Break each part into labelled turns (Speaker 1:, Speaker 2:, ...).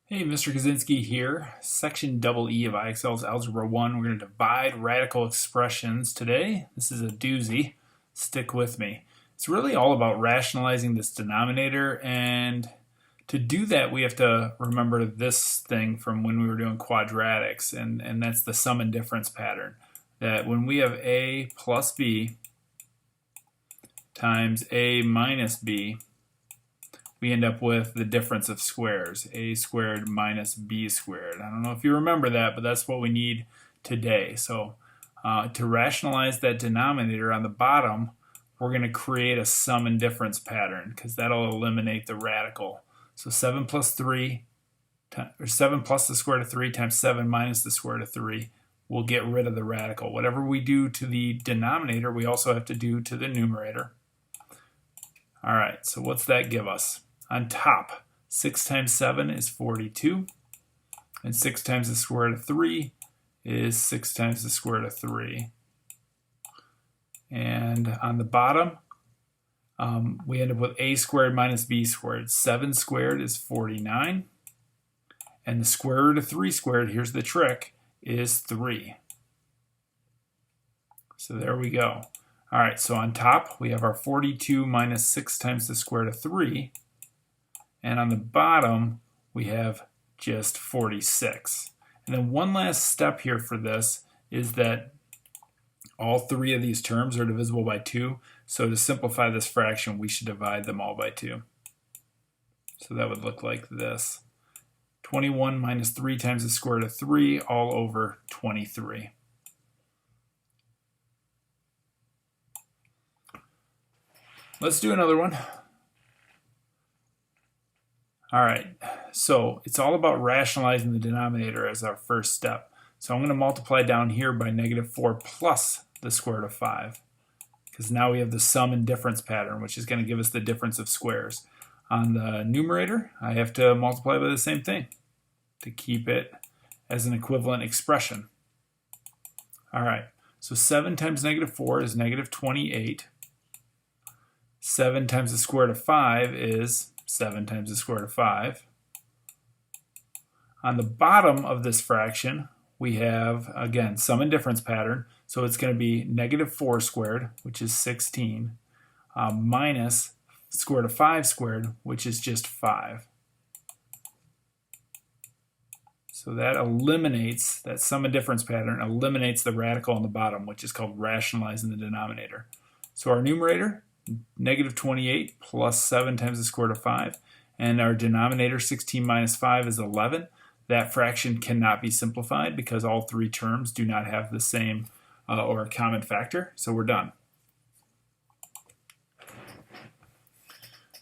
Speaker 1: Hey, Mr. Kaczynski here. Section double E of IXL's Algebra 1. We're going to divide radical expressions today. This is a doozy. Stick with me. It's really all about rationalizing this denominator, and to do that we have to remember this thing from when we were doing quadratics, and that's the sum and difference pattern. That when we have a plus b times a minus b, we end up with the difference of squares, a squared minus b squared. I don't know if you remember that, but that's what we need today. So to rationalize that denominator on the bottom, we're going to create a sum and difference pattern because that'll eliminate the radical. So 7 plus 3, or 7 plus the square root of 3 times 7 minus the square root of 3 will get rid of the radical. Whatever we do to the denominator, we also have to do to the numerator. All right, so what's that give us? On top, 6 times 7 is 42, and 6 times the square root of 3 is 6 times the square root of 3. And on the bottom, we end up with a squared minus b squared. 7 squared is 49, and the square root of 3 squared, here's the trick, is 3. So there we go. All right, so on top, we have our 42 minus 6 times the square root of 3. And on the bottom, we have just 46. And then one last step here for this is that all three of these terms are divisible by 2. So to simplify this fraction, we should divide them all by 2. So that would look like this. 21 minus 3 times the square root of 3 all over 23. Let's do another one. All right, so it's all about rationalizing the denominator as our first step. So I'm going to multiply down here by negative 4 plus the square root of 5, because now we have the sum and difference pattern, which is going to give us the difference of squares. On the numerator, I have to multiply by the same thing to keep it as an equivalent expression. All right, so 7 times negative 4 is negative 28. 7 times the square root of 5 is 7 times the square root of 5. On the bottom of this fraction, we have, again, sum and difference pattern. So it's going to be negative 4 squared, which is 16, minus square root of 5 squared, which is just 5. So that eliminates, that sum and difference pattern eliminates the radical on the bottom, which is called rationalizing the denominator. So our numerator, negative 28 plus 7 times the square root of 5, and our denominator 16 minus 5 is 11. That fraction cannot be simplified because all three terms do not have the same or a common factor, so we're done.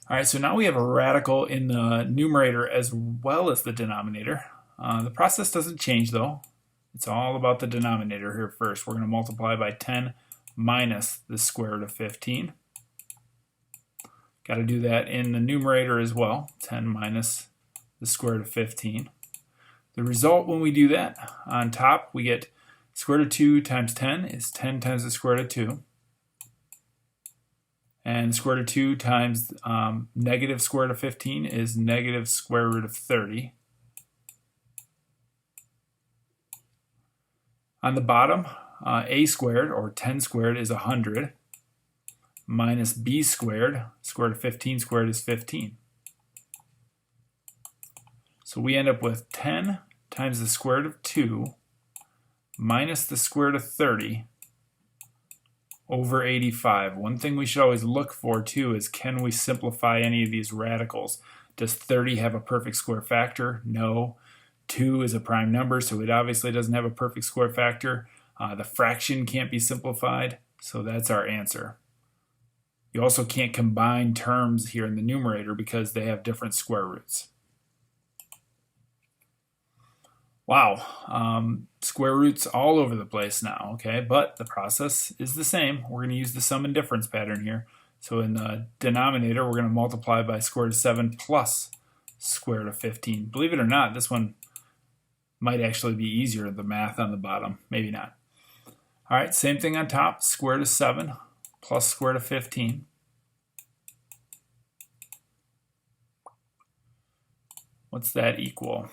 Speaker 1: All right, so now we have a radical in the numerator as well as the denominator. The process doesn't change though. It's all about the denominator here first. We're going to multiply by 10 minus the square root of 15. Got to do that in the numerator as well, 10 minus the square root of 15. The result when we do that, on top we get square root of 2 times 10 is 10 times the square root of 2. And square root of 2 times negative square root of 15 is negative square root of 30. On the bottom, a squared, or 10 squared, is 100. Minus b squared, square root of 15 squared is 15. So we end up with 10 times the square root of 2 minus the square root of 30 over 85. One thing we should always look for too is, can we simplify any of these radicals? Does 30 have a perfect square factor? No. 2 is a prime number, so it obviously doesn't have a perfect square factor. The fraction can't be simplified, so that's our answer. You also can't combine terms here in the numerator because they have different square roots. Wow, square roots all over the place now, okay? But the process is the same. We're going to use the sum and difference pattern here. So in the denominator, we're going to multiply by square root of 7 plus square root of 15. Believe it or not, this one might actually be easier, the math on the bottom. Maybe not. All right, same thing on top, square root of 7 plus square root of 15. what's that equal?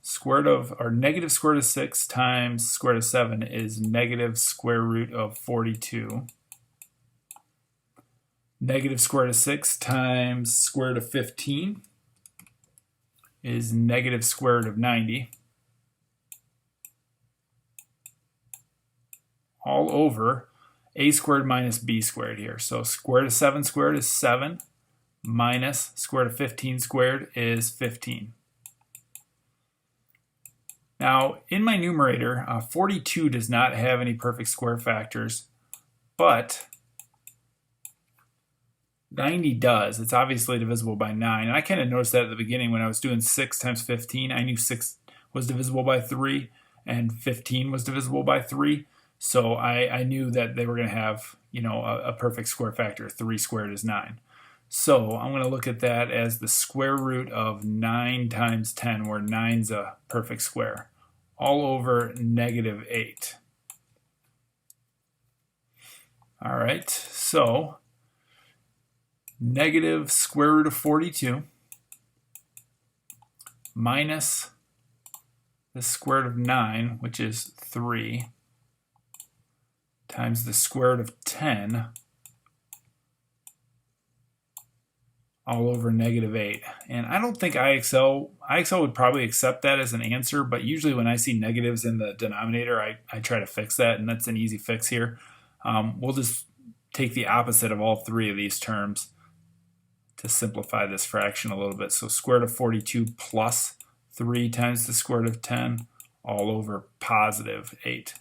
Speaker 1: Square root of, or negative square root of 6 times square root of 7 is negative square root of 42. Negative square root of 6 times square root of 15 is negative square root of 90. All over a squared minus b squared here. So square root of 7 squared is 7 minus square root of 15 squared is 15. Now, in my numerator, 42 does not have any perfect square factors, but 90 does. It's obviously divisible by 9. And I kind of noticed that at the beginning when I was doing 6 times 15. I knew 6 was divisible by 3 and 15 was divisible by 3. So I knew that they were going to have, you know, a perfect square factor. 3 squared is 9. So I'm going to look at that as the square root of 9 times 10, where 9's a perfect square, all over negative 8. All right, so negative square root of 42 minus the square root of 9, which is 3, times the square root of 10 all over negative 8. And I don't think IXL would probably accept that as an answer, but usually when I see negatives in the denominator, I try to fix that, and that's an easy fix here. We'll just take the opposite of all three of these terms to simplify this fraction a little bit. So square root of 42 plus 3 times the square root of 10 all over positive 8.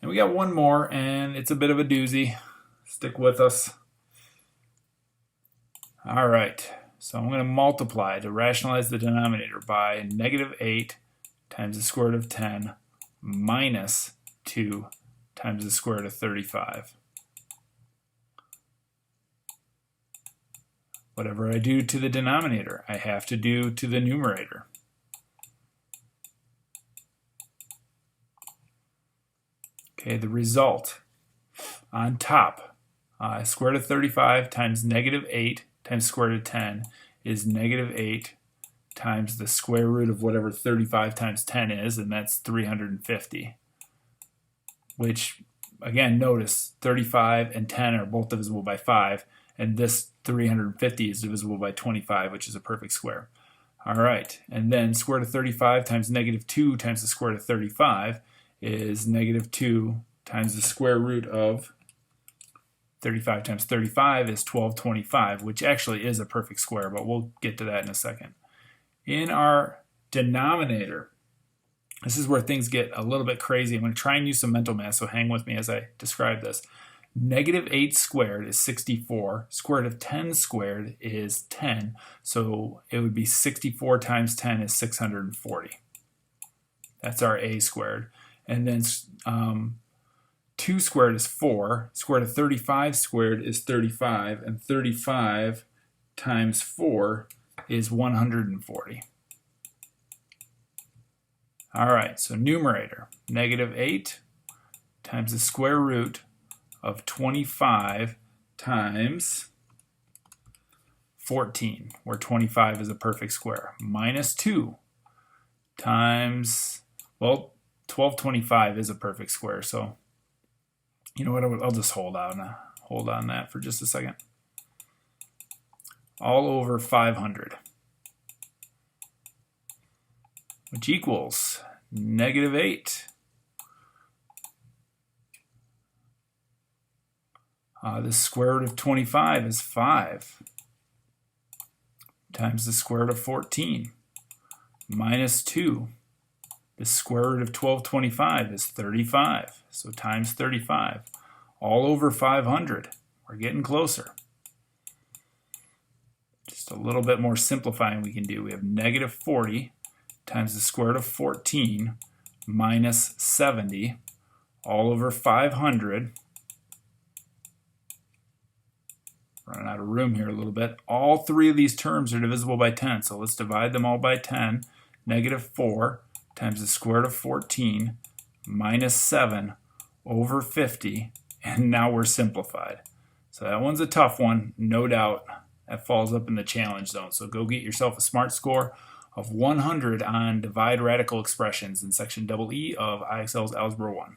Speaker 1: And we got one more, and it's a bit of a doozy. Stick with us. All right, so I'm going to multiply to rationalize the denominator by negative 8 times the square root of 10 minus 2 times the square root of 35. Whatever I do to the denominator, I have to do to the numerator. Okay, the result on top, square root of 35 times negative 8 times square root of 10 is negative 8 times the square root of whatever 35 times 10 is, and that's 350. Which, again, notice 35 and 10 are both divisible by 5, and this 350 is divisible by 25, which is a perfect square. All right, and then square root of 35 times negative 2 times the square root of 35 is negative 2 times the square root of 35 times 35 is 1225, which actually is a perfect square, but we'll get to that in a second. In our denominator, this is where things get a little bit crazy. I'm going to try and use some mental math, so hang with me as I describe this. Negative 8 squared is 64. Square root of 10 squared is 10. So it would be 64 times 10 is 640. That's our a squared. And then 2 squared is 4. Square root of 35 squared is 35. And 35 times 4 is 140. All right, so numerator, negative 8 times the square root of 25 times 14, where 25 is a perfect square, minus 2 times, well, 1225 is a perfect square, so you know what, I'll just hold on that for just a second. All over 500, which equals negative 8. The square root of 25 is 5 times the square root of 14 minus 2. The square root of 1225 is 35, so times 35, all over 500. We're getting closer. Just a little bit more simplifying we can do. We have negative 40 times the square root of 14 minus 70, all over 500. Running out of room here a little bit. All three of these terms are divisible by 10, so let's divide them all by 10. Negative 4 times the square root of 14 minus 7 over 50, and now we're simplified. So that one's a tough one, no doubt. That falls up in the challenge zone. So go get yourself a SMART score of 100 on divide radical expressions in section EE of IXL's Algebra 1.